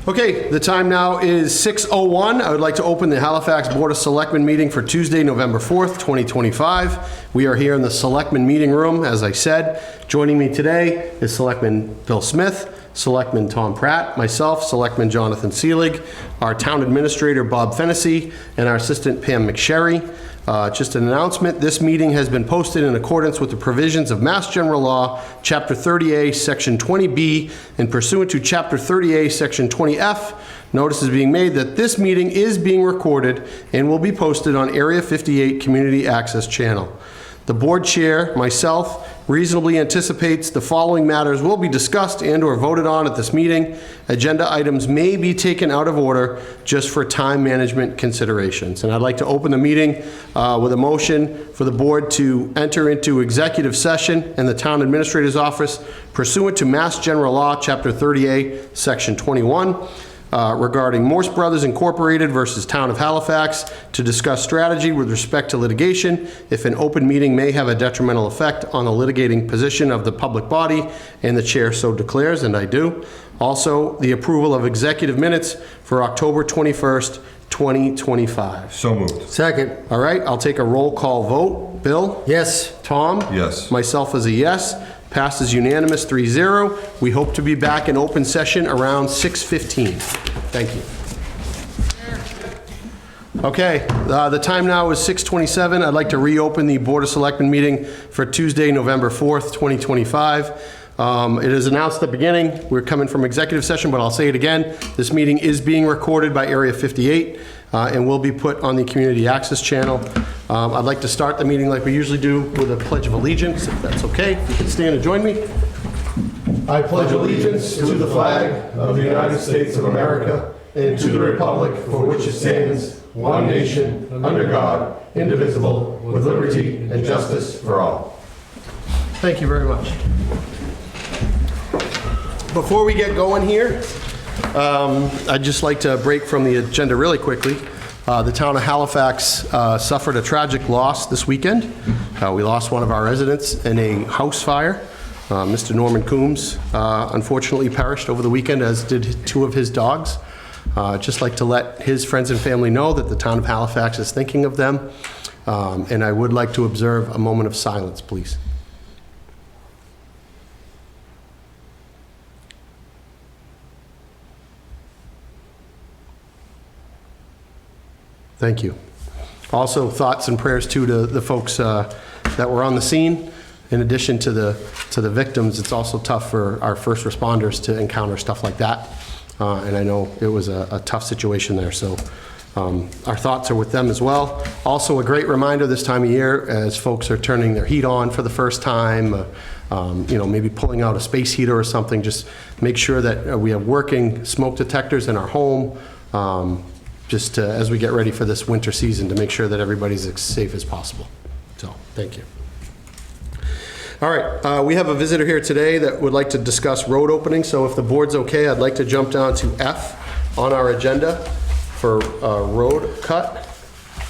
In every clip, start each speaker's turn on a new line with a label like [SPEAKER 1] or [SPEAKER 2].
[SPEAKER 1] Okay, the time now is 6:01. I would like to open the Halifax Board of Selectmen meeting for Tuesday, November 4th, 2025. We are here in the Selectmen meeting room, as I said. Joining me today is Selectman Bill Smith, Selectman Tom Pratt, myself, Selectman Jonathan Seelig, our Town Administrator Bob Fennessy, and our Assistant Pam McSherry. Just an announcement, this meeting has been posted in accordance with the provisions of Mass General Law, Chapter 30A, Section 20B, and pursuant to Chapter 30A, Section 20F, notice is being made that this meeting is being recorded and will be posted on Area 58 Community Access Channel. The board chair, myself, reasonably anticipates the following matters will be discussed and/or voted on at this meeting. Agenda items may be taken out of order just for time management considerations. And I'd like to open the meeting with a motion for the board to enter into executive session in the Town Administrator's Office pursuant to Mass General Law, Chapter 30A, Section 21. Regarding Morse Brothers Incorporated versus Town of Halifax to discuss strategy with respect to litigation if an open meeting may have a detrimental effect on the litigating position of the public body and the chair so declares, and I do. Also, the approval of executive minutes for October 21st, 2025.
[SPEAKER 2] So moved.
[SPEAKER 3] Second.
[SPEAKER 1] All right, I'll take a roll call vote. Bill?
[SPEAKER 3] Yes.
[SPEAKER 1] Tom?
[SPEAKER 2] Yes.
[SPEAKER 1] Myself as a yes. Passes unanimous 3-0. We hope to be back in open session around 6:15. Thank you. Okay, the time now is 6:27. I'd like to reopen the Board of Selectmen meeting for Tuesday, November 4th, 2025. It is announced at the beginning, we're coming from executive session, but I'll say it again. This meeting is being recorded by Area 58 and will be put on the Community Access Channel. I'd like to start the meeting like we usually do with a Pledge of Allegiance, if that's okay. If you can stand and join me. I pledge allegiance to the flag of the United States of America and to the republic for which it stands, one nation, under God, indivisible, with liberty and justice for all. Thank you very much. Before we get going here, I'd just like to break from the agenda really quickly. The town of Halifax suffered a tragic loss this weekend. We lost one of our residents in a house fire. Mr. Norman Coombs unfortunately perished over the weekend, as did two of his dogs. Just like to let his friends and family know that the town of Halifax is thinking of them. And I would like to observe a moment of silence, please. Thank you. Also, thoughts and prayers too to the folks that were on the scene. In addition to the victims, it's also tough for our first responders to encounter stuff like that. And I know it was a tough situation there. So our thoughts are with them as well. Also, a great reminder this time of year as folks are turning their heat on for the first time, maybe pulling out a space heater or something, just make sure that we have working smoke detectors in our home. Just as we get ready for this winter season to make sure that everybody's as safe as possible. So, thank you. All right, we have a visitor here today that would like to discuss road opening. So if the board's okay, I'd like to jump down to F on our agenda for road cut.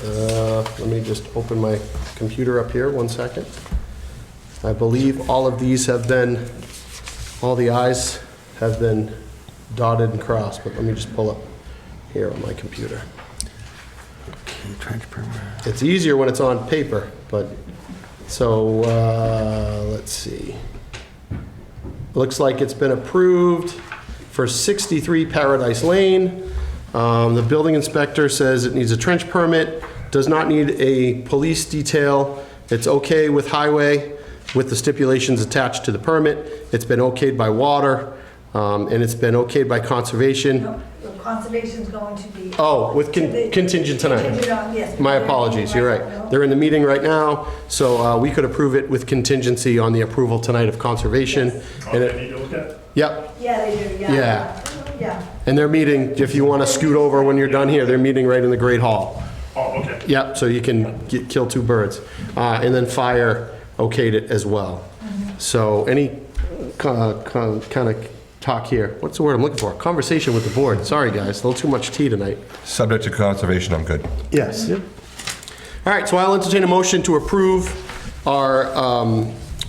[SPEAKER 1] Let me just open my computer up here, 1 second. I believe all of these have been, all the I's have been dotted and crossed, but let me just pull up here on my computer. It's easier when it's on paper, but so let's see. Looks like it's been approved for 63 Paradise Lane. The building inspector says it needs a trench permit, does not need a police detail. It's okay with highway with the stipulations attached to the permit. It's been okayed by water and it's been okayed by conservation.
[SPEAKER 4] No. Conservation's going to be...
[SPEAKER 1] Oh, with contingent tonight.
[SPEAKER 4] Contingent on, yes.
[SPEAKER 1] My apologies, you're right. They're in the meeting right now, so we could approve it with contingency on the approval tonight of conservation.
[SPEAKER 4] Yes.
[SPEAKER 1] And
[SPEAKER 5] They need to look at?
[SPEAKER 1] Yep.
[SPEAKER 4] Yeah, they do, yeah.
[SPEAKER 1] Yeah.
[SPEAKER 4] Yeah.
[SPEAKER 1] And they're meeting, if you want to scoot over when you're done here, they're meeting right in the Great Hall.
[SPEAKER 5] Oh, okay.
[SPEAKER 1] Yep, so you can kill two birds. And then fire okayed it as well. So any kind of talk here. What's the word I'm looking for? Conversation with the board. Sorry, guys. A little too much tea tonight.
[SPEAKER 2] Subject to conservation, I'm good.
[SPEAKER 1] Yes. All right, so I'll entertain a motion to approve our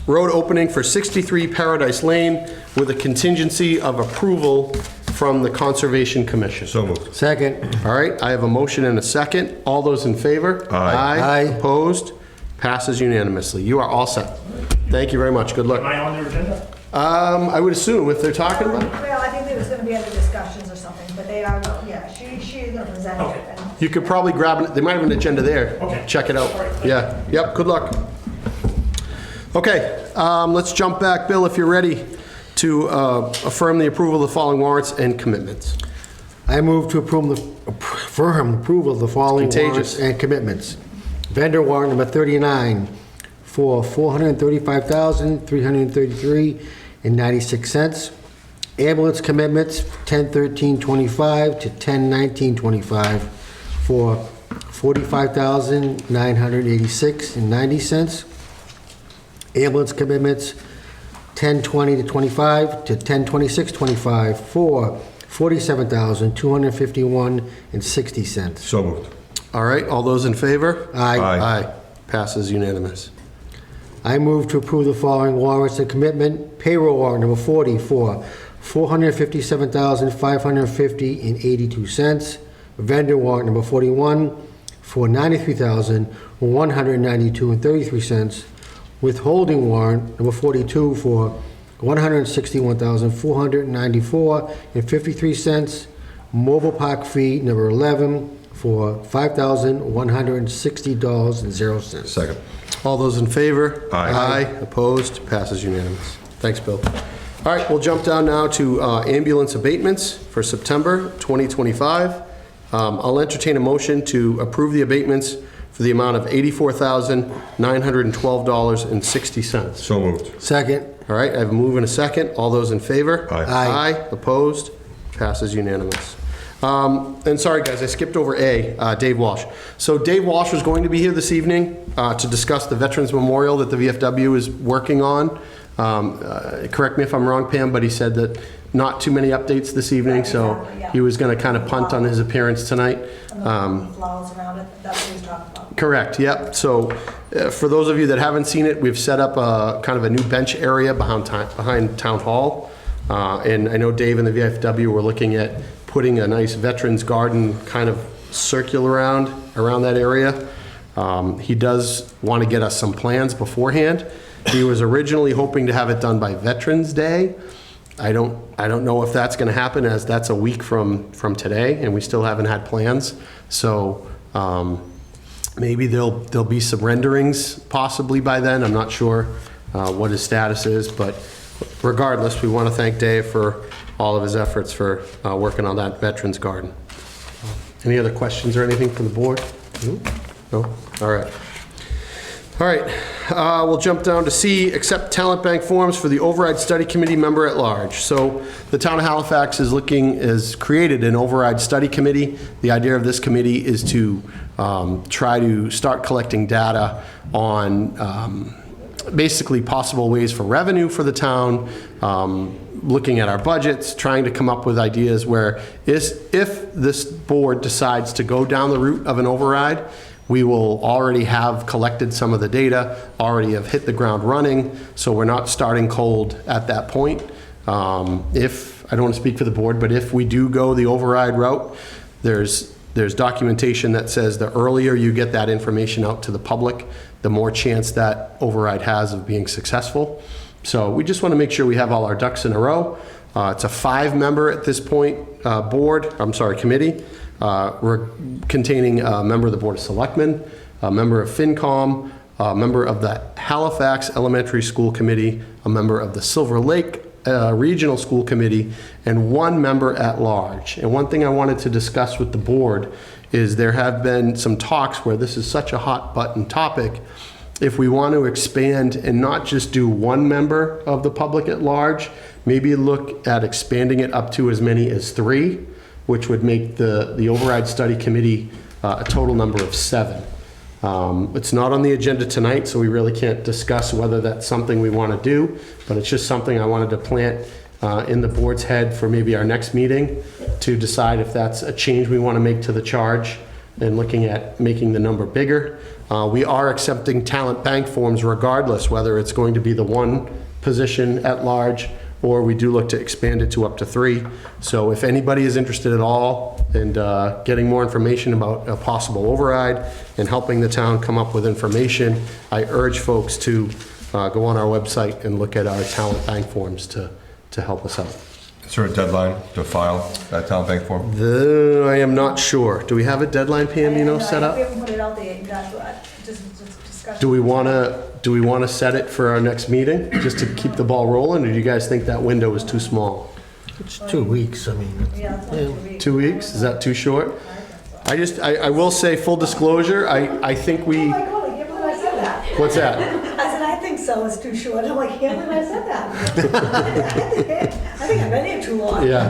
[SPEAKER 1] road opening for 63 Paradise Lane with a contingency of approval from the Conservation Commission?
[SPEAKER 2] So moved.
[SPEAKER 3] Second.
[SPEAKER 1] All right, I have a motion and a second. All those in favor?
[SPEAKER 2] Aye.
[SPEAKER 3] Aye.
[SPEAKER 1] Opposed? Passes unanimously. You are all set. Thank you very much. Good luck.
[SPEAKER 5] Am I on their agenda?
[SPEAKER 1] I would assume if they're talking about it.
[SPEAKER 4] Well, I think there was gonna be other discussions or something, but they are, yeah, she's gonna present it.
[SPEAKER 5] Okay.
[SPEAKER 4] and-
[SPEAKER 1] You could probably grab it, they might have an agenda there.
[SPEAKER 5] Okay.
[SPEAKER 1] Check it out.
[SPEAKER 5] All right.
[SPEAKER 1] Yeah, yep, good luck. Okay, let's jump back. Bill, if you're ready to affirm the approval of the following warrants and commitments.
[SPEAKER 3] I move to affirm approval of the following
[SPEAKER 1] Contagious.
[SPEAKER 3] warrants and commitments. Vendor warrant number 39 for $435,333.96. Ambulance commitments 10/13/25 to 10/19/25 for $45,986.90. Ambulance commitments 10/20 to 25 to 10/26/25 for $47,251.60.
[SPEAKER 2] So moved.
[SPEAKER 1] All right, all those in favor?
[SPEAKER 3] Aye.
[SPEAKER 1] Aye. Passes unanimous.
[SPEAKER 3] I move to approve the following warrants and commitment. Payroll warrant number 40 for $457,550.82. Vendor warrant number 41 for $93,192.33. Withholding warrant number 42 for $161,494.53. Mobile park fee number 11 for $5,160.00.
[SPEAKER 2] Second.
[SPEAKER 1] All those in favor?
[SPEAKER 2] Aye.
[SPEAKER 1] Opposed? Passes unanimous. Thanks, Bill. All right, we'll jump down now to ambulance abatements for September 2025. I'll entertain a motion to approve the abatements for the amount of $84,912.60.
[SPEAKER 2] So moved.
[SPEAKER 3] Second.
[SPEAKER 1] All right, I have a move and a second. All those in favor?
[SPEAKER 2] Aye.
[SPEAKER 3] Aye.
[SPEAKER 1] Opposed? Passes unanimous. And sorry, guys, I skipped over A, Dave Walsh. So Dave Walsh was going to be here this evening to discuss the Veterans Memorial that the VFW is working on. Correct me if I'm wrong, Pam, but he said that not too many updates this evening, so
[SPEAKER 4] Exactly, yeah.
[SPEAKER 1] he was going to kind of punt on his appearance tonight.
[SPEAKER 4] And the flowers around it, that's what he's talking about.
[SPEAKER 1] Correct, yep. So for those of you that haven't seen it, we've set up a kind of a new bench area behind Town Hall. And I know Dave and the VFW were looking at putting a nice veterans garden kind of circle around that area. He does want to get us some plans beforehand. He was originally hoping to have it done by Veterans Day. I don't know if that's going to happen, as that's a week from today, and we still haven't had plans. So maybe there'll be some renderings possibly by then. I'm not sure what his status is, but regardless, we want to thank Dave for all of his efforts for working on that veterans garden. Any other questions or anything from the board? No? All right. All right, we'll jump down to C, accept talent bank forms for the override study committee member at large. So the town of Halifax has created an override study committee. The idea of this committee is to try to start collecting data on basically possible ways for revenue for the town, looking at our budgets, trying to come up with ideas where if this board decides to go down the route of an override, we will already have collected some of the data, already have hit the ground running, so we're not starting cold at that point. If, I don't want to speak for the board, but if we do go the override route, there's documentation that says the earlier you get that information out to the public, the more chance that override has of being successful. So we just want to make sure we have all our ducks in a row. It's a 5-member at this point committee. Containing a member of the Board of Selectmen, a member of FinCom, a member of the Halifax Elementary School Committee, a member of the Silver Lake Regional School Committee, and 1 member at large. And one thing I wanted to discuss with the board is there have been some talks where this is such a hot button topic. If we want to expand and not just do 1 member of the public at large, maybe look at expanding it up to as many as 3, which would make the override study committee a total number of 7. It's not on the agenda tonight, so we really can't discuss whether that's something we want to do, but it's just something I wanted to plant in the board's head for maybe our next meeting to decide if that's a change we want to make to the charge and looking at making the number bigger. We are accepting talent bank forms regardless, whether it's going to be the 1 position at large or we do look to expand it to up to 3. So if anybody is interested at all in getting more information about a possible override and helping the town come up with information, I urge folks to go on our website and look at our talent bank forms to help us out.
[SPEAKER 2] Is there a deadline to file that town bank form?
[SPEAKER 1] I am not sure. Do we have a deadline, Pam, set
[SPEAKER 4] We
[SPEAKER 1] up?
[SPEAKER 4] haven't put it out there yet, you guys, just discussion.
[SPEAKER 1] Do we want to set it for our next meeting, just to keep the ball rolling, or do you guys think that window is too small?
[SPEAKER 3] It's 2 weeks, I mean.
[SPEAKER 4] Yeah, it's only 2 weeks.
[SPEAKER 1] 2 weeks? Is that too short?
[SPEAKER 4] I think so.
[SPEAKER 1] I will say, full disclosure, I think
[SPEAKER 4] Oh
[SPEAKER 1] we,
[SPEAKER 4] my God, I can't believe I said that.
[SPEAKER 1] what's that?
[SPEAKER 4] I said, I think so, it's too short. I'm like, I can't believe I said that. I think I've been here too long.
[SPEAKER 1] Yeah.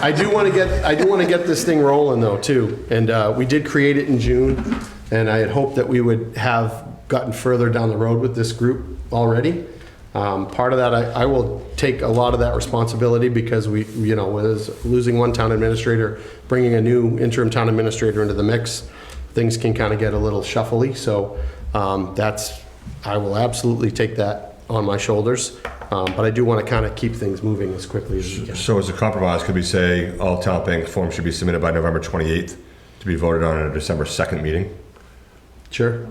[SPEAKER 1] I do want to get this thing rolling though, too. And we did create it in June, and I had hoped that we would have gotten further down the road with this group already. Part of that, I will take a lot of that responsibility because we, with losing one town administrator, bringing a new interim town administrator into the mix, things can kind of get a little shuffly. So I will absolutely take that on my shoulders. But I do want to kind of keep things moving as quickly as we can.
[SPEAKER 2] So as a compromise, could we say all talent bank forms should be submitted by November 28th to be voted on at a December 2nd meeting?
[SPEAKER 1] Sure.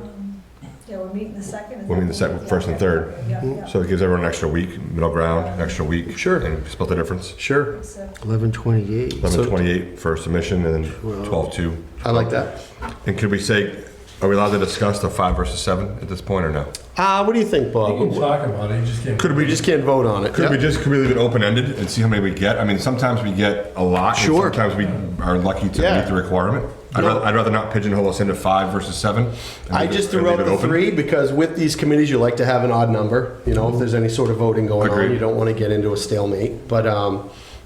[SPEAKER 4] Yeah, we're meeting the second.
[SPEAKER 2] We're meeting the second, first and third.
[SPEAKER 4] Yeah.
[SPEAKER 2] So it gives everyone an extra week, middle ground, an extra week.
[SPEAKER 1] Sure.
[SPEAKER 2] And split the difference.
[SPEAKER 1] Sure.
[SPEAKER 3] 11/28.
[SPEAKER 2] 11/28 for submission and then 12/2.
[SPEAKER 1] I like that.
[SPEAKER 2] And could we say, are we allowed to discuss the 5 versus 7 at this point or no?
[SPEAKER 1] What do you think,
[SPEAKER 5] You
[SPEAKER 1] Bob?
[SPEAKER 5] can talk about it, you just can't.
[SPEAKER 2] Could
[SPEAKER 1] We just can't vote on it.
[SPEAKER 2] Could we
[SPEAKER 1] Yeah.
[SPEAKER 2] could we leave it open-ended and see how many we get? I mean, sometimes we get a lot. and
[SPEAKER 1] Sure.
[SPEAKER 2] Sometimes we are lucky to
[SPEAKER 1] Yeah.
[SPEAKER 2] meet the requirement.
[SPEAKER 1] No.
[SPEAKER 2] I'd rather not pigeonhole us into 5 versus 7. and
[SPEAKER 1] I
[SPEAKER 2] leave it-
[SPEAKER 1] just
[SPEAKER 2] and
[SPEAKER 1] threw
[SPEAKER 2] leave
[SPEAKER 1] out
[SPEAKER 2] it
[SPEAKER 1] the
[SPEAKER 2] open.
[SPEAKER 1] 3 because with these committees, you like to have an odd number. If there's any sort of voting going on,
[SPEAKER 2] Agreed.
[SPEAKER 1] you don't want to get into a stalemate. But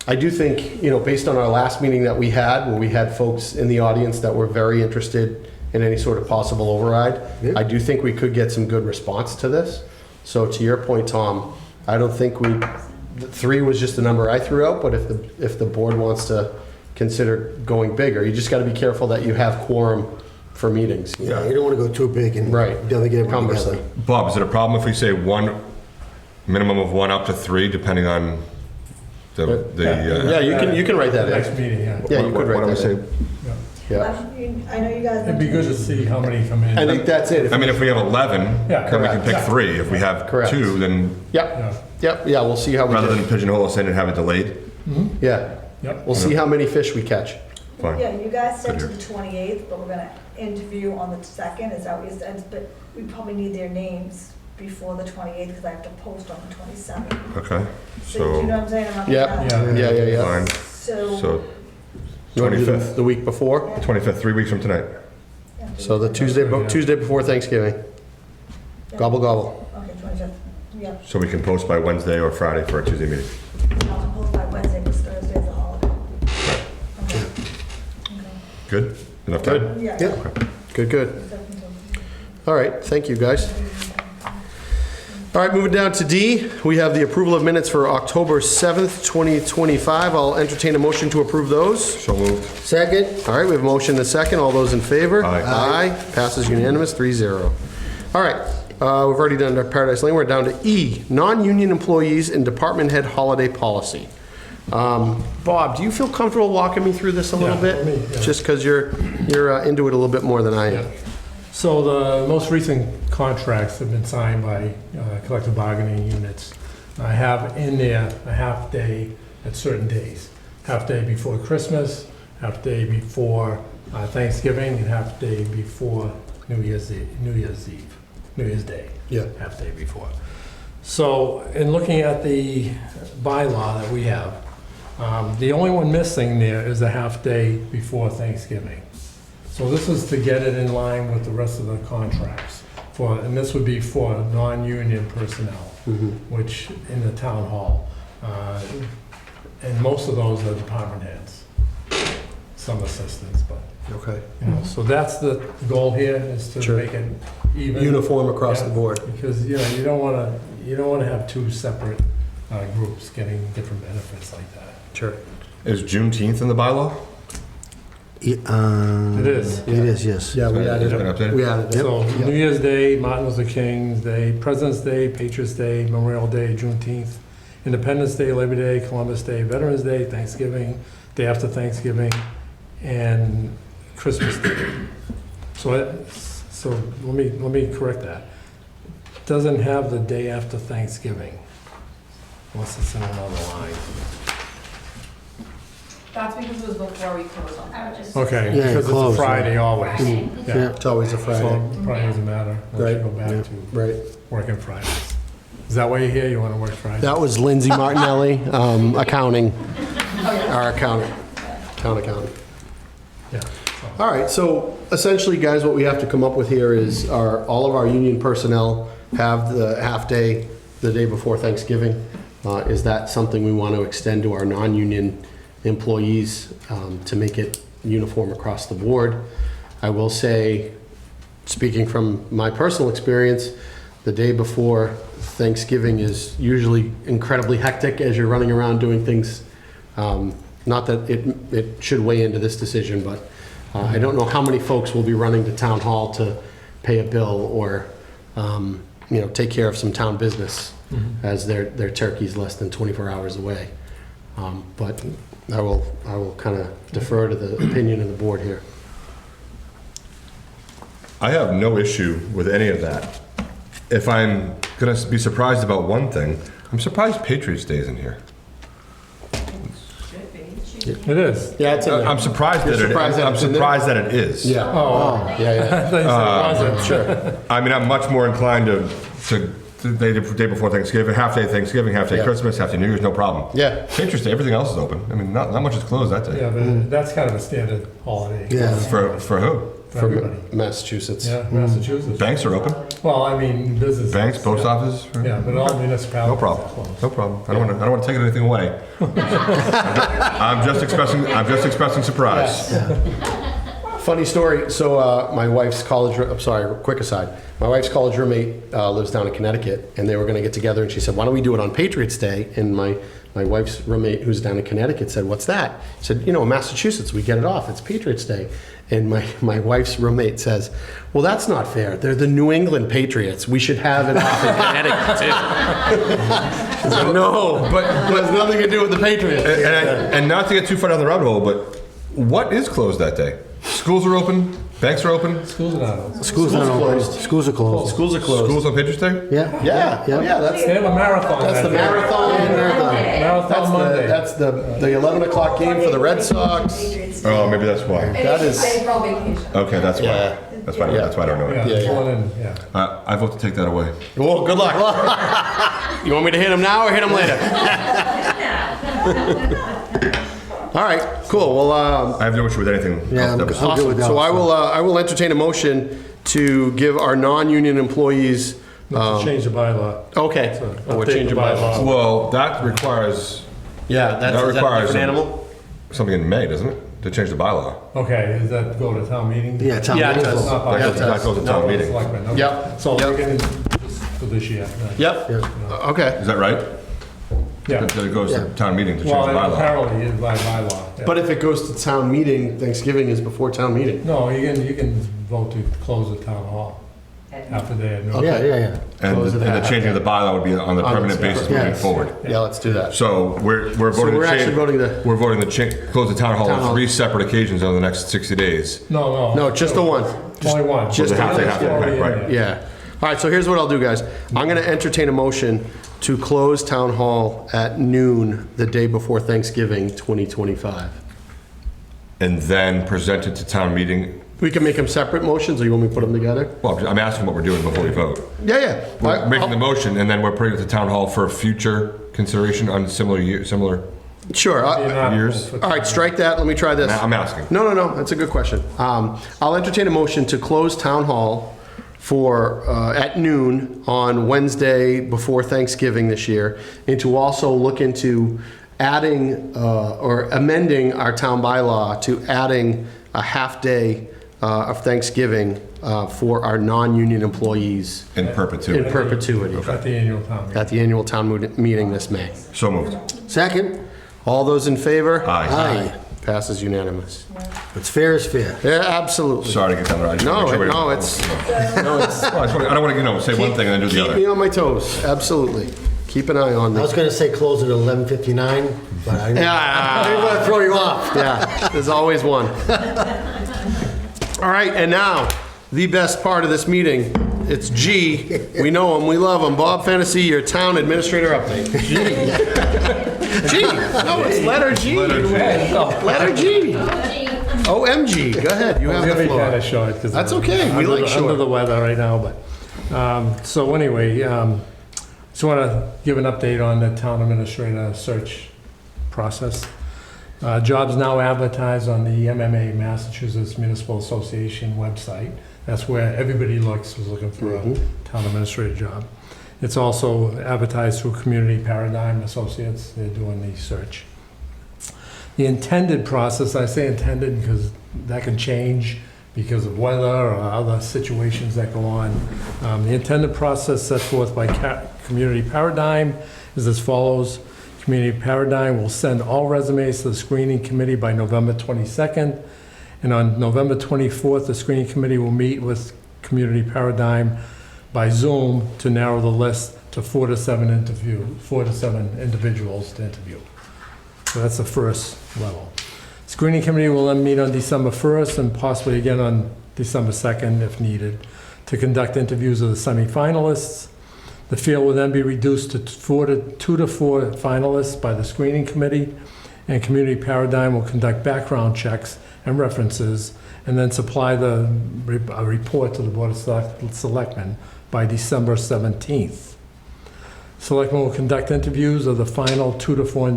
[SPEAKER 1] I do think, based on our last meeting that we had, where we had folks in the audience that were very interested in any sort of possible override,
[SPEAKER 3] Yeah.
[SPEAKER 1] I do think we could get some good response to this. So to your point, Tom, I don't think the 3 was just the number I threw out, but if the board wants to consider going bigger, you just got to be careful that you have quorum for meetings.
[SPEAKER 3] Yeah, you don't want to go too big and
[SPEAKER 1] Right.
[SPEAKER 3] delegate everyone
[SPEAKER 1] Cumbersome.
[SPEAKER 3] together.
[SPEAKER 2] Bob, is it a problem if we say minimum of 1 up to 3, depending on the
[SPEAKER 1] Yeah, you can write that in.
[SPEAKER 5] Next meeting, yeah.
[SPEAKER 1] Yeah, you could write
[SPEAKER 2] What do I
[SPEAKER 1] that
[SPEAKER 2] say?
[SPEAKER 1] in. Yeah.
[SPEAKER 4] I know you guys.
[SPEAKER 5] It'd be good to see how many come in.
[SPEAKER 1] I think that's it.
[SPEAKER 2] I mean, if we have 11,
[SPEAKER 5] Yeah,
[SPEAKER 2] then we can
[SPEAKER 1] correct.
[SPEAKER 2] pick
[SPEAKER 5] Yeah.
[SPEAKER 2] 3. If we have
[SPEAKER 1] Correct.
[SPEAKER 2] 2, then
[SPEAKER 1] Yep, yep, yeah, we'll see how we
[SPEAKER 2] rather
[SPEAKER 1] do.
[SPEAKER 2] than pigeonhole us in and have it delayed,
[SPEAKER 1] Yeah,
[SPEAKER 5] Yep.
[SPEAKER 1] we'll see how many fish we catch.
[SPEAKER 2] fine.
[SPEAKER 4] Yeah, you guys said to
[SPEAKER 2] Good
[SPEAKER 4] the 28th, but we're gonna interview on the 2nd, is that what you said? But we probably need their names before the 28th, because I have to post on the 27th.
[SPEAKER 2] Okay,
[SPEAKER 4] So, do you know
[SPEAKER 2] so,
[SPEAKER 4] what I'm saying? I'm not
[SPEAKER 1] Yeah,
[SPEAKER 4] gonna-
[SPEAKER 1] yeah.
[SPEAKER 2] fine.
[SPEAKER 4] So.
[SPEAKER 2] So,
[SPEAKER 1] You wanna do
[SPEAKER 2] 25th.
[SPEAKER 1] the week before?
[SPEAKER 2] 25th, 3 weeks from tonight.
[SPEAKER 4] yeah,
[SPEAKER 1] So the Tuesday before Thanksgiving.
[SPEAKER 4] yeah.
[SPEAKER 1] Gobble, gobble.
[SPEAKER 4] Okay, 25th, yeah.
[SPEAKER 2] So we can post by Wednesday or Friday for a Tuesday meeting.
[SPEAKER 4] I'll post by Wednesday, because Thursday is a holiday. Okay. Okay.
[SPEAKER 2] Good? Enough time?
[SPEAKER 4] Yeah.
[SPEAKER 3] Yep.
[SPEAKER 1] Good. All right, thank you, guys. All right, moving down to D, we have the approval of minutes for October 7th, 2025. I'll entertain a motion to approve those.
[SPEAKER 2] So moved.
[SPEAKER 3] Second?
[SPEAKER 1] All right, we have a motion and a second. All those in favor?
[SPEAKER 2] Aye.
[SPEAKER 1] Aye. Passes unanimous, 3-0. All right, we've already done our Paradise Lane. We're down to E, non-union employees and department head holiday policy. Bob, do you feel comfortable walking me through this a little
[SPEAKER 5] Yeah,
[SPEAKER 1] bit?
[SPEAKER 5] me, yeah.
[SPEAKER 1] Just because you're into it a little bit more than I am.
[SPEAKER 5] So the most recent contracts have been signed by collective bargaining units. I have in there a half day at certain days. Half day before Christmas, half day before Thanksgiving, and half day before New Year's Day,
[SPEAKER 1] Yeah.
[SPEAKER 5] half day before. So in looking at the bylaw that we have, the only one missing there is a half day before Thanksgiving. So this is to get it in line with the rest of the contracts and this would be for non-union personnel, which in the town hall. And most of those are department heads, some assistants, but,
[SPEAKER 1] Okay.
[SPEAKER 5] so that's the goal here, is to
[SPEAKER 1] Sure.
[SPEAKER 5] make it even.
[SPEAKER 1] Uniform across
[SPEAKER 5] Yeah.
[SPEAKER 1] the board.
[SPEAKER 5] Because, you don't want to have two separate groups getting different benefits like that.
[SPEAKER 1] Sure.
[SPEAKER 2] Is Juneteenth in the bylaw?
[SPEAKER 5] It is.
[SPEAKER 3] It is, yes.
[SPEAKER 1] Yeah, we added
[SPEAKER 2] It's been
[SPEAKER 1] it.
[SPEAKER 2] updated?
[SPEAKER 1] We added it.
[SPEAKER 5] So
[SPEAKER 1] Yep.
[SPEAKER 5] New Year's Day, Martin Luther King's Day, President's Day, Patriots Day, Memorial Day, Juneteenth, Independence Day, Labor Day, Columbus Day, Veterans Day, Thanksgiving, day after Thanksgiving, and Christmas Day. So let me correct that. Doesn't have the day after Thanksgiving, unless it's in another line.
[SPEAKER 6] That's because it was before we closed on that.
[SPEAKER 5] Okay,
[SPEAKER 3] Yeah,
[SPEAKER 5] because it's a
[SPEAKER 3] close,
[SPEAKER 5] Friday always.
[SPEAKER 6] Friday.
[SPEAKER 5] Yeah.
[SPEAKER 1] It's always a
[SPEAKER 5] So
[SPEAKER 1] Friday.
[SPEAKER 5] it probably doesn't matter. Once
[SPEAKER 1] Right.
[SPEAKER 5] you go back
[SPEAKER 3] Yeah.
[SPEAKER 5] to
[SPEAKER 1] Right.
[SPEAKER 5] working Fridays. Is that why you're here? You want to work Fridays?
[SPEAKER 1] That was Lindsay Martinelli, accounting, our accountant, town accountant.
[SPEAKER 5] Yeah.
[SPEAKER 1] All right, so essentially, guys, what we have to come up with here is all of our union personnel have the half-day, the day before Thanksgiving. Is that something we want to extend to our non-union employees to make it uniform across the board? I will say, speaking from my personal experience, the day before Thanksgiving is usually incredibly hectic as you're running around doing things. Not that it should weigh into this decision, but I don't know how many folks will be running to town hall to pay a bill or, take care of some town business as their turkey's less than 24 hours away. But I will kind of defer to the opinion of the board here.
[SPEAKER 2] I have no issue with any of that. If I'm going to be surprised about one thing, I'm surprised Patriots Day is in here.
[SPEAKER 5] It is.
[SPEAKER 1] Yeah, it's in there.
[SPEAKER 2] I'm surprised
[SPEAKER 1] You're
[SPEAKER 2] that
[SPEAKER 1] surprised that
[SPEAKER 2] I'm
[SPEAKER 1] it's in there?
[SPEAKER 2] surprised that it is.
[SPEAKER 1] Yeah.
[SPEAKER 5] Oh,
[SPEAKER 1] Yeah, yeah.
[SPEAKER 5] I thought you said it wasn't.
[SPEAKER 1] Sure.
[SPEAKER 2] I mean, I'm much more inclined to the day before Thanksgiving, half day Thanksgiving, half day
[SPEAKER 1] Yeah.
[SPEAKER 2] Christmas, half day New Year's, no problem.
[SPEAKER 1] Yeah.
[SPEAKER 2] Patriots Day, everything else is open. I mean, not much is closed that day.
[SPEAKER 5] Yeah, but that's kind of a standard holiday.
[SPEAKER 3] Yeah.
[SPEAKER 2] For who?
[SPEAKER 5] For everybody.
[SPEAKER 1] Massachusetts.
[SPEAKER 5] Yeah, Massachusetts.
[SPEAKER 2] Banks are open.
[SPEAKER 5] Well, I mean, business.
[SPEAKER 2] Banks, post offices.
[SPEAKER 5] Yeah, but all municipalities.
[SPEAKER 2] No
[SPEAKER 5] are
[SPEAKER 2] problem.
[SPEAKER 5] closed.
[SPEAKER 2] No problem. I don't want to take anything away. I'm just expressing surprise.
[SPEAKER 1] Funny story. So my wife's college, I'm sorry, quick aside. My wife's college roommate lives down in Connecticut, and they were going to get together, and she said, why don't we do it on Patriots Day? And my wife's roommate, who's down in Connecticut, said, what's that? I said, in Massachusetts, we get it off. It's Patriots Day. And my wife's roommate says, well, that's not fair. They're the New England Patriots. We should have it off in Connecticut, too. She's like, no, but it has nothing to do with the Patriots.
[SPEAKER 2] And not to get too far down the rabbit hole, but what is closed that day? Schools are open. Banks are open.
[SPEAKER 5] Schools are not open.
[SPEAKER 3] Schools are open.
[SPEAKER 1] closed.
[SPEAKER 3] Schools are closed.
[SPEAKER 1] Schools are closed.
[SPEAKER 2] Schools on Patriots Day?
[SPEAKER 3] Yeah.
[SPEAKER 1] Yeah, yeah, that's
[SPEAKER 5] They have a marathon.
[SPEAKER 1] That's the
[SPEAKER 5] that day.
[SPEAKER 1] marathon.
[SPEAKER 5] Marathon Monday.
[SPEAKER 1] That's the 11 o'clock game for the Red Sox.
[SPEAKER 2] Oh, maybe that's why.
[SPEAKER 1] That is-
[SPEAKER 6] April vacation.
[SPEAKER 2] Okay, that's why.
[SPEAKER 1] Yeah.
[SPEAKER 2] That's why.
[SPEAKER 1] Yeah.
[SPEAKER 2] That's why I don't know
[SPEAKER 5] Yeah,
[SPEAKER 2] it.
[SPEAKER 1] Yeah, yeah.
[SPEAKER 5] going in, yeah.
[SPEAKER 2] I vote to take that away.
[SPEAKER 1] Well, good luck. You want me to hit him now or hit him later? All right, cool. Well,
[SPEAKER 2] I have no issue with anything.
[SPEAKER 3] Yeah,
[SPEAKER 2] else that
[SPEAKER 3] I'm
[SPEAKER 2] was-
[SPEAKER 3] good
[SPEAKER 1] awesome.
[SPEAKER 3] with that
[SPEAKER 1] So I
[SPEAKER 3] also.
[SPEAKER 1] will entertain a motion to give our non-union employees.
[SPEAKER 5] Not to change the bylaw.
[SPEAKER 1] Okay.
[SPEAKER 5] So,
[SPEAKER 1] Oh, we're
[SPEAKER 5] update
[SPEAKER 1] changing
[SPEAKER 5] the
[SPEAKER 1] bylaws.
[SPEAKER 5] bylaw.
[SPEAKER 2] Well, that requires
[SPEAKER 1] Yeah,
[SPEAKER 2] That
[SPEAKER 1] is that a
[SPEAKER 2] requires
[SPEAKER 1] different
[SPEAKER 2] a-
[SPEAKER 1] animal?
[SPEAKER 2] something in May, doesn't it? To change the bylaw.
[SPEAKER 5] Okay, does that go to town meeting?
[SPEAKER 3] Yeah, town
[SPEAKER 1] Yeah, it
[SPEAKER 3] meeting.
[SPEAKER 1] does.
[SPEAKER 5] Not
[SPEAKER 2] That
[SPEAKER 5] by-
[SPEAKER 2] goes, that goes to
[SPEAKER 5] No,
[SPEAKER 2] town
[SPEAKER 5] it's
[SPEAKER 2] meeting.
[SPEAKER 5] selectmen, okay.
[SPEAKER 1] Yep.
[SPEAKER 5] So
[SPEAKER 1] Yep.
[SPEAKER 5] we can, just for this year. right.
[SPEAKER 1] Yep.
[SPEAKER 3] Yeah.
[SPEAKER 1] Okay.
[SPEAKER 2] Is that right?
[SPEAKER 5] Yeah.
[SPEAKER 2] That it goes to
[SPEAKER 3] Yeah.
[SPEAKER 2] town meeting to change
[SPEAKER 5] Well,
[SPEAKER 2] the bylaw.
[SPEAKER 5] apparently it's by bylaw. yeah.
[SPEAKER 1] But if it goes to town meeting, Thanksgiving is before town meeting.
[SPEAKER 5] No, you can vote to close the town hall after they had no.
[SPEAKER 3] Yeah, yeah, yeah.
[SPEAKER 2] And
[SPEAKER 1] Close it
[SPEAKER 2] the
[SPEAKER 1] at-
[SPEAKER 2] changing of the bylaw would be on the
[SPEAKER 1] On the
[SPEAKER 2] permanent
[SPEAKER 1] separate-
[SPEAKER 2] basis moving
[SPEAKER 3] yes.
[SPEAKER 2] forward.
[SPEAKER 1] Yeah, let's do that.
[SPEAKER 2] So we're voting
[SPEAKER 1] So we're
[SPEAKER 2] to
[SPEAKER 1] actually
[SPEAKER 2] change.
[SPEAKER 1] voting to-
[SPEAKER 2] We're voting to close the town hall
[SPEAKER 1] Town
[SPEAKER 2] on
[SPEAKER 1] hall.
[SPEAKER 2] 3 separate occasions over the next 60 days.
[SPEAKER 5] No.
[SPEAKER 1] No, just the one.
[SPEAKER 5] Only one.
[SPEAKER 1] just
[SPEAKER 2] the half day,
[SPEAKER 5] Already in
[SPEAKER 2] right.
[SPEAKER 5] there.
[SPEAKER 1] Yeah. All right, so here's what I'll do, guys. I'm going to entertain a motion to close town hall at noon the day before Thanksgiving, 2025.
[SPEAKER 2] And then present it to town meeting.
[SPEAKER 1] We can make them separate motions, or you want me to put them together?
[SPEAKER 2] Well, I'm asking what we're doing before we vote.
[SPEAKER 1] Yeah.
[SPEAKER 2] We're making the motion and then we're putting it to town hall for future consideration on similar.
[SPEAKER 1] Sure.
[SPEAKER 5] Be an option
[SPEAKER 2] Years.
[SPEAKER 5] for
[SPEAKER 1] All right, strike that. Let me try this.
[SPEAKER 2] I'm asking.
[SPEAKER 1] No. That's a good question. I'll entertain a motion to close town hall for at noon on Wednesday before Thanksgiving this year, and to also look into adding or amending our town bylaw to adding a half day of Thanksgiving for our non-union employees
[SPEAKER 2] In perpetuity.
[SPEAKER 1] in perpetuity
[SPEAKER 5] At the annual town meeting.
[SPEAKER 1] at the annual town meeting this May.
[SPEAKER 2] So moved.
[SPEAKER 3] Second?
[SPEAKER 1] All those in favor?
[SPEAKER 2] Aye.
[SPEAKER 3] Aye.
[SPEAKER 1] Passes unanimous.
[SPEAKER 3] It's fair is fair.
[SPEAKER 1] Yeah, absolutely.
[SPEAKER 2] Sorry to get down there. I just wanna
[SPEAKER 1] No,
[SPEAKER 2] make sure
[SPEAKER 1] no,
[SPEAKER 2] we-
[SPEAKER 1] it's,
[SPEAKER 2] I don't want to, say one thing and then do the
[SPEAKER 1] keep me
[SPEAKER 2] other.
[SPEAKER 1] on my toes, absolutely. Keep an eye on
[SPEAKER 3] I was
[SPEAKER 1] me.
[SPEAKER 3] gonna say close at 11:59, but I didn't
[SPEAKER 1] Yeah,
[SPEAKER 3] want to throw you off.
[SPEAKER 1] yeah, there's always one. All right, and now, the best part of this meeting, it's G. We know him, we love him. Bob Fennessy, your town administrator update. G. G, no, it's letter G. Letter G. OMG, go ahead, you have
[SPEAKER 5] It's
[SPEAKER 1] the
[SPEAKER 5] gonna be kind
[SPEAKER 1] floor.
[SPEAKER 5] of short because
[SPEAKER 1] That's okay, we like short.
[SPEAKER 5] Under the weather right now, but so anyway, just want to give an update on the town administrator search process. Jobs now advertised on the MMA, Massachusetts Municipal Association website. That's where everybody looks who's looking for a town administrator job. It's also advertised through Community Paradigm Associates. They're doing the search. The intended process, I say intended because that can change because of weather or other situations that go on. The intended process set forth by Community Paradigm is as follows. Community Paradigm will send all resumes to the screening committee by November 22nd. And on November 24th, the screening committee will meet with Community Paradigm by Zoom to narrow the list to 4 to 7 individuals to interview. So that's the first level. Screening committee will then meet on December 1st and possibly again on December 2nd if needed to conduct interviews of the semifinalists. The field will then be reduced to 2 to 4 finalists by the screening committee, and Community Paradigm will conduct background checks and references and then supply a report to the Board of Selectmen by December 17th. Selectmen will conduct interviews of the final 2 to 4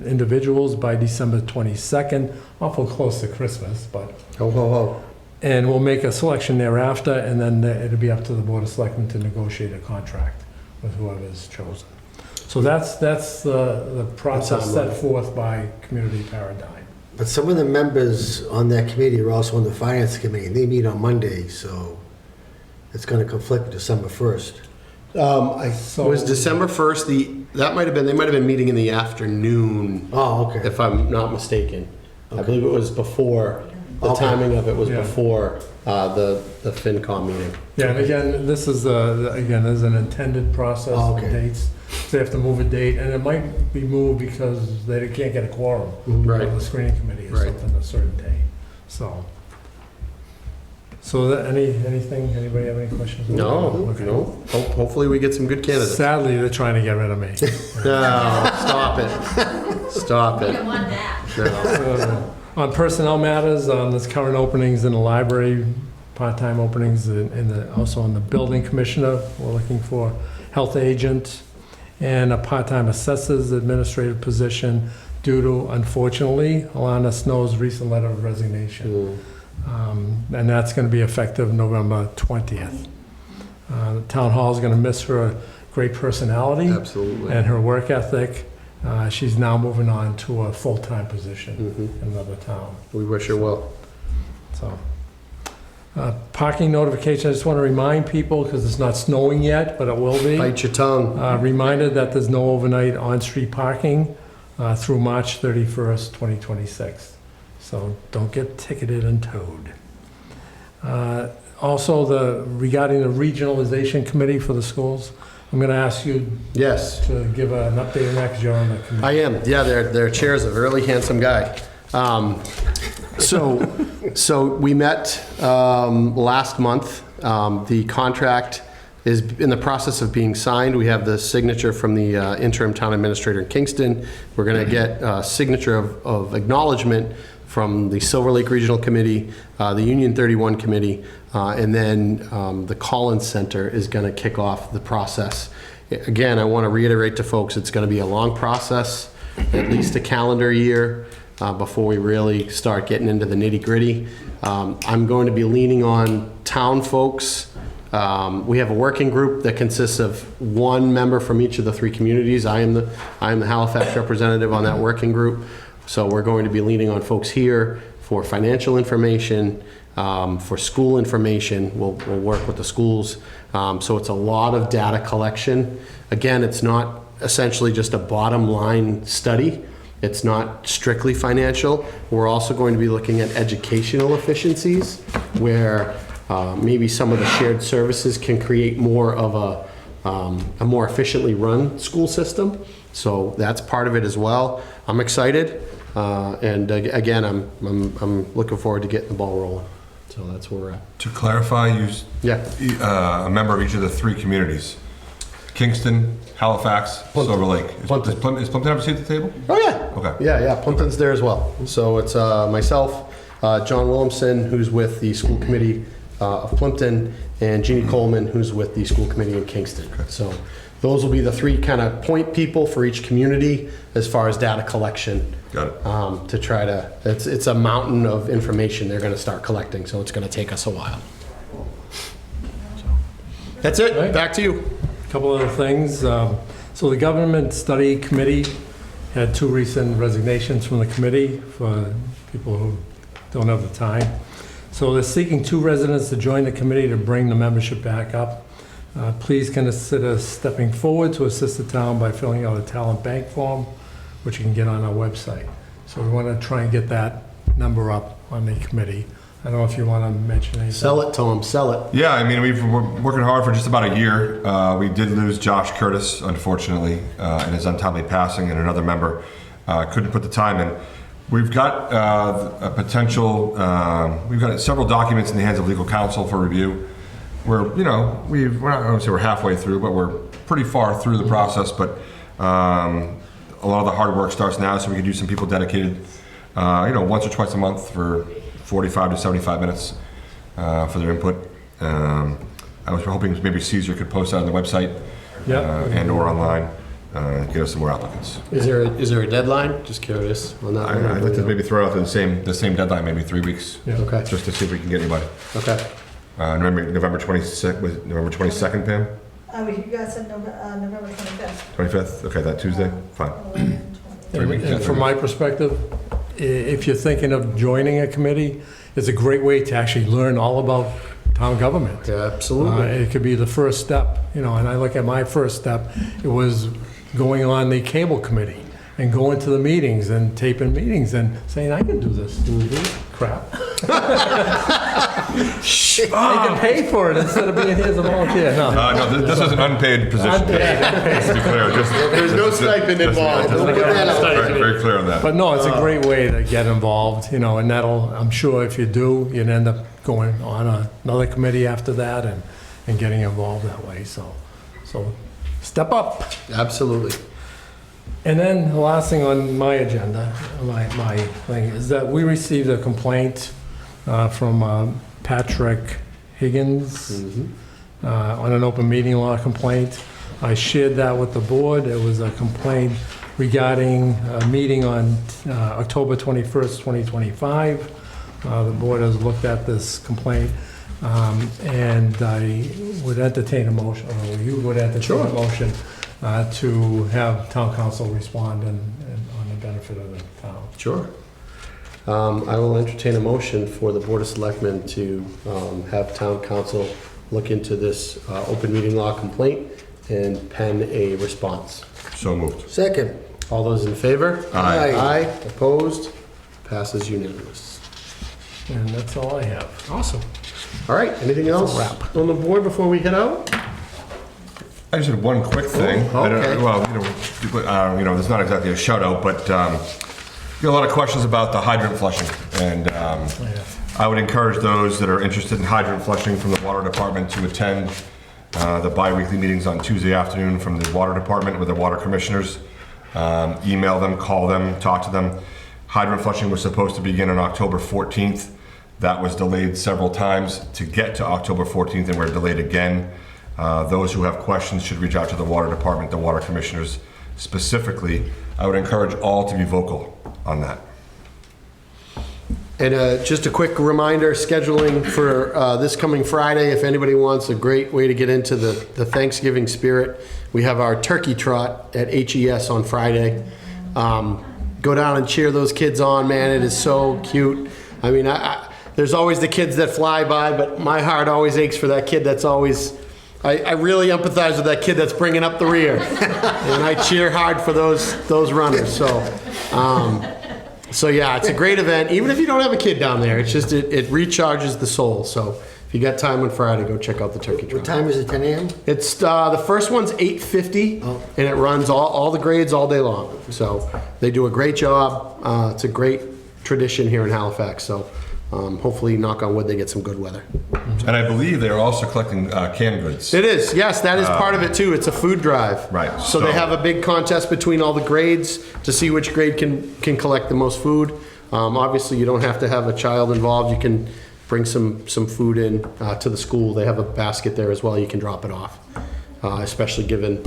[SPEAKER 5] individuals by December 22nd, awful close to Christmas, but,
[SPEAKER 3] Ho, ho, ho.
[SPEAKER 5] and we'll make a selection thereafter, and then it'll be up to the Board of Selectmen to negotiate a contract with whoever is chosen. So that's the process set forth by Community Paradigm.
[SPEAKER 3] But some of the members on that committee are also on the finance committee, and they meet on Monday, so it's gonna conflict with December 1st.
[SPEAKER 1] Was December 1st, they might have been meeting in the afternoon,
[SPEAKER 3] Oh, okay.
[SPEAKER 1] if I'm not mistaken. I believe it was before, the
[SPEAKER 3] Okay.
[SPEAKER 1] timing of it was
[SPEAKER 5] Yeah.
[SPEAKER 1] before the FinCom meeting.
[SPEAKER 5] Yeah, and again, this is again, there's an intended process
[SPEAKER 3] Oh,
[SPEAKER 5] of
[SPEAKER 3] okay.
[SPEAKER 5] dates. So they have to move a date, and it might be moved because they can't get a quorum.
[SPEAKER 1] Right.
[SPEAKER 5] On the screening committee or
[SPEAKER 1] Right.
[SPEAKER 5] something a certain day. So anything, anybody have any questions?
[SPEAKER 1] No,
[SPEAKER 5] Okay.
[SPEAKER 1] no. Hopefully we get some good candidates. No,
[SPEAKER 5] Sadly, they're trying to get rid of me.
[SPEAKER 1] stop it. Stop it. No.
[SPEAKER 5] On personnel matters, there's current openings in the library, part-time openings, also on the building commissioner. We're looking for health agent and a part-time assessor's administrative position due to, unfortunately, Alana Snow's recent letter of resignation. And that's going to be effective November 20th. The town hall is going to miss her great personality
[SPEAKER 1] Absolutely.
[SPEAKER 5] and her work ethic. She's now moving on to a full-time position
[SPEAKER 1] Mhm.
[SPEAKER 5] in another town.
[SPEAKER 1] We wish her well.
[SPEAKER 5] So, parking notification, I just want to remind people, because it's not snowing yet, but it will be.
[SPEAKER 1] Bite your tongue.
[SPEAKER 5] Reminded that there's no overnight on-street parking through March 31st, 2026. So don't get ticketed and towed. Also, regarding the regionalization committee for the schools, I'm going to ask you
[SPEAKER 1] Yes,
[SPEAKER 5] to give an update on that because you're on the committee.
[SPEAKER 1] I am. Yeah, their chair's a really handsome guy. So we met last month. The contract is in the process of being signed. We have the signature from the interim town administrator in Kingston. We're going to get a signature of acknowledgement from the Silver Lake Regional Committee, the Union 31 Committee, and then the Collins Center is going to kick off the process. Again, I want to reiterate to folks, it's going to be a long process, at least a calendar year, before we really start getting into the nitty-gritty. I'm going to be leaning on town folks. We have a working group that consists of one member from each of the 3 communities. I am the Halifax representative on that working group. So we're going to be leaning on folks here for financial information, for school information. We'll work with the schools. So it's a lot of data collection. Again, it's not essentially just a bottom line study. It's not strictly financial. We're also going to be looking at educational efficiencies, where maybe some of the shared services can create more of a more efficiently run school system. So that's part of it as well. I'm excited, and again, I'm looking forward to getting the ball rolling. So that's where we're at.
[SPEAKER 2] To clarify,
[SPEAKER 1] Yeah.
[SPEAKER 2] a member of each of the three communities: Kingston, Halifax,
[SPEAKER 1] Plimpton.
[SPEAKER 2] Silver Lake.
[SPEAKER 1] Plimpton.
[SPEAKER 2] Is Plimpton ever seat at the table?
[SPEAKER 1] Oh, yeah.
[SPEAKER 2] Okay.
[SPEAKER 1] Yeah, Plimpton's there as well. So it's myself, John Williamson, who's with the school committee of Plimpton, and Jeannie Coleman, who's with the school committee in Kingston. So those will be the three kind of point people for each community as far as data collection.
[SPEAKER 2] Got it.
[SPEAKER 1] To try to, it's a mountain of information they're going to start collecting, so it's going to take us a while. So, that's it.
[SPEAKER 5] Right.
[SPEAKER 1] Back to you.
[SPEAKER 5] Couple other things. So the Government Study Committee had 2 recent resignations from the committee for people who don't have the time. So they're seeking 2 residents to join the committee to bring the membership back up. Please consider stepping forward to assist the town by filling out a talent bank form, which you can get on our website. So we want to try and get that number up on the committee. I don't know if you want to mention anything.
[SPEAKER 1] Sell it to them. Sell it.
[SPEAKER 2] Yeah, I mean, we're working hard for just about a year. We did lose Josh Curtis, unfortunately, in his untimely passing, and another member couldn't put the time in. We've got a potential, we've got several documents in the hands of legal counsel for review. We're, you know, we're not going to say we're halfway through, but we're pretty far through the process. But a lot of the hard work starts now, so we could use some people dedicated, you know, once or twice a month for 45 to 75 minutes for their input. I was hoping maybe Caesar could post that on the website and or online, get us some more applicants.
[SPEAKER 1] Is there a deadline? Just curious on that one.
[SPEAKER 2] I'd like to maybe throw out the same deadline, maybe 3 weeks,
[SPEAKER 1] Okay.
[SPEAKER 2] just to see if we can get anybody.
[SPEAKER 1] Okay.
[SPEAKER 2] November 26th, was it November 22nd, Pam?
[SPEAKER 4] You guys said November 25th.
[SPEAKER 2] 25th? Okay, that Tuesday? Fine.
[SPEAKER 4] 11, 20.
[SPEAKER 2] 3 weeks.
[SPEAKER 5] And from my perspective, if you're thinking of joining a committee, it's a great way to actually learn all about town government.
[SPEAKER 1] Yeah, absolutely.
[SPEAKER 5] It could be the first step, you know, and I look at my first step, it was going on the cable committee and going to the meetings and taping meetings and saying, I can do this. Crap. They can pay for it instead of being here as a volunteer. No.
[SPEAKER 2] No, this is an unpaid position. Just to be clear,
[SPEAKER 1] There's no stipend involved. Don't put that out there.
[SPEAKER 2] Very clear on that.
[SPEAKER 5] But no, it's a great way to get involved, you know, and that'll, I'm sure if you do, you'd end up going on another committee after that and getting involved that way. So step up.
[SPEAKER 1] Absolutely.
[SPEAKER 5] And then the last thing on my agenda, my thing, is that we received a complaint from Patrick Higgins on an open meeting law complaint. I shared that with the board. It was a complaint regarding a meeting on October 21st, 2025. The board has looked at this complaint, and I would entertain a motion, or you would entertain a motion to have town council respond and on the benefit of the town.
[SPEAKER 1] Sure. I will entertain a motion for the Board of Selectmen to have town council look into this open meeting law complaint and pen a response.
[SPEAKER 2] So moved.
[SPEAKER 3] Second.
[SPEAKER 1] All those in favor?
[SPEAKER 3] Aye.
[SPEAKER 1] Aye. Opposed? Passes unanimous.
[SPEAKER 5] And that's all I have.
[SPEAKER 1] Awesome. All right, anything else on the board before we get out?
[SPEAKER 2] I just had one quick thing.
[SPEAKER 1] Oh, okay.
[SPEAKER 2] You know, there's not exactly a shout out, but get a lot of questions about the hydrant flushing, and I would encourage those that are interested in hydrant flushing from the water department to attend the bi-weekly meetings on Tuesday afternoon from the water department with the water commissioners. Email them, call them, talk to them. Hydrant flushing was supposed to begin on October 14th. That was delayed several times to get to October 14th, and we're delayed again. Those who have questions should reach out to the water department, the water commissioners specifically. I would encourage all to be vocal on that.
[SPEAKER 1] And just a quick reminder, scheduling for this coming Friday, if anybody wants a great way to get into the Thanksgiving spirit, we have our turkey trot at HES on Friday. Go down and cheer those kids on, man. It is so cute. I mean, there's always the kids that fly by, but my heart always aches for that kid that's always I really empathize with that kid that's bringing up the rear. And I cheer hard for those runners, so yeah, it's a great event, even if you don't have a kid down there. It's just, it recharges the soul, so if you got time on Friday, go check out the turkey
[SPEAKER 3] What
[SPEAKER 1] trot.
[SPEAKER 3] time is it, 10 a.m.?
[SPEAKER 1] It's, the first one's 8:50,
[SPEAKER 3] Oh.
[SPEAKER 1] and it runs all the grades all day long. So they do a great job. It's a great tradition here in Halifax, so hopefully, knock on wood, they get some good weather.
[SPEAKER 2] And I believe they are also collecting canned goods.
[SPEAKER 1] It is, yes, that is part of it too. It's a food drive.
[SPEAKER 2] Right,
[SPEAKER 1] So they
[SPEAKER 2] so-
[SPEAKER 1] have a big contest between all the grades to see which grade can collect the most food. Obviously, you don't have to have a child involved. You can bring some food in to the school. They have a basket there as well. You can drop it off, especially given,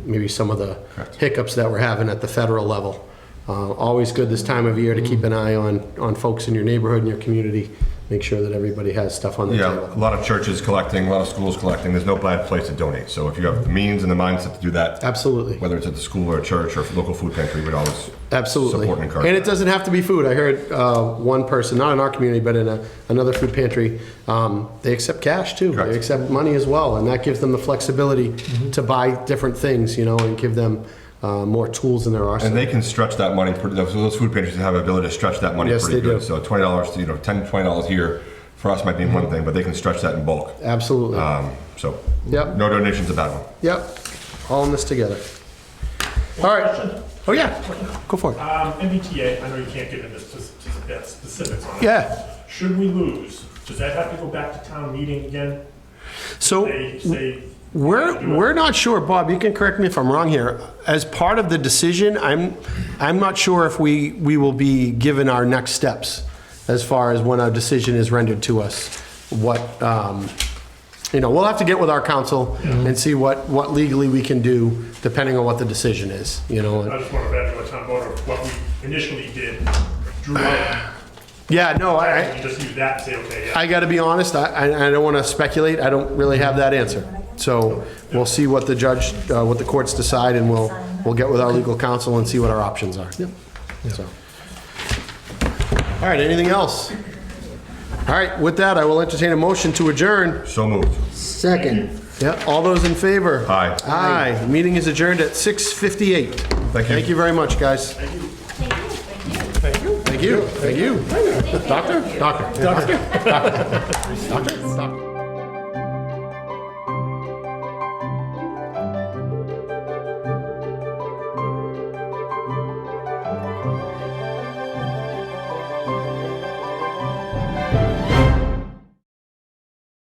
[SPEAKER 1] maybe some of the hiccups that we're having at the federal level. Always good this time of year to keep an eye on folks in your neighborhood and your community. Make sure that everybody has stuff on the
[SPEAKER 2] Yeah,
[SPEAKER 1] table.
[SPEAKER 2] a lot of churches collecting, a lot of schools collecting. There's no bad place to donate. So if you have the means and the mindset to do that,
[SPEAKER 1] Absolutely.
[SPEAKER 2] whether it's at the school or a church or local food pantry, we'd always
[SPEAKER 1] Absolutely.
[SPEAKER 2] support and encourage.
[SPEAKER 1] And it doesn't have to be food. I heard one person, not in our community, but in another food pantry, they accept cash too.
[SPEAKER 2] Correct.
[SPEAKER 1] They accept money as well, and that gives them the flexibility to buy different things, and give them more tools in their arsenal.
[SPEAKER 2] And they can stretch that money. Those food pantries have the ability to stretch that money
[SPEAKER 1] Yes,
[SPEAKER 2] pretty
[SPEAKER 1] they
[SPEAKER 2] good.
[SPEAKER 1] do.
[SPEAKER 2] So $20, $10, $20 here for us might mean one thing, but they can stretch that in bulk.
[SPEAKER 1] Absolutely.
[SPEAKER 2] So
[SPEAKER 1] Yep.
[SPEAKER 2] no donation's a bad one.
[SPEAKER 1] Yep. All in this together. All right. Oh, yeah. Go for it.
[SPEAKER 7] MBTA, I know you can't get into specifics on it.
[SPEAKER 1] Yeah.
[SPEAKER 7] Should we lose, does that have to go back to town meeting again?
[SPEAKER 1] So
[SPEAKER 7] Say,
[SPEAKER 1] we're not sure, Bob, you can correct me if I'm wrong here. As part of the decision, I'm not sure if we will be given our next steps as far as when our decision is rendered to us. What, we'll have to get with our council and see what legally we can do depending on what the decision is,
[SPEAKER 7] I just want to bet to a town voter what we initially did, drew out,
[SPEAKER 1] Yeah, no,
[SPEAKER 7] and you just use that and say, okay, yeah.
[SPEAKER 1] I got to be honest, I don't want to speculate. I don't really have that answer. So we'll see what the judge, what the courts decide, and we'll get with our legal counsel and see what our options are. So. All right, anything else? All right, with that, I will entertain a motion to adjourn.
[SPEAKER 2] So moved.
[SPEAKER 3] Second.
[SPEAKER 1] Yeah, all those in favor?
[SPEAKER 2] Aye.
[SPEAKER 1] Aye. Meeting is adjourned at 6:58.
[SPEAKER 2] Thank you.
[SPEAKER 1] Thank you very much, guys.
[SPEAKER 6] Thank you.
[SPEAKER 1] Thank you. Thank you. Doctor? Doctor? Doctor? Doctor? Doctor?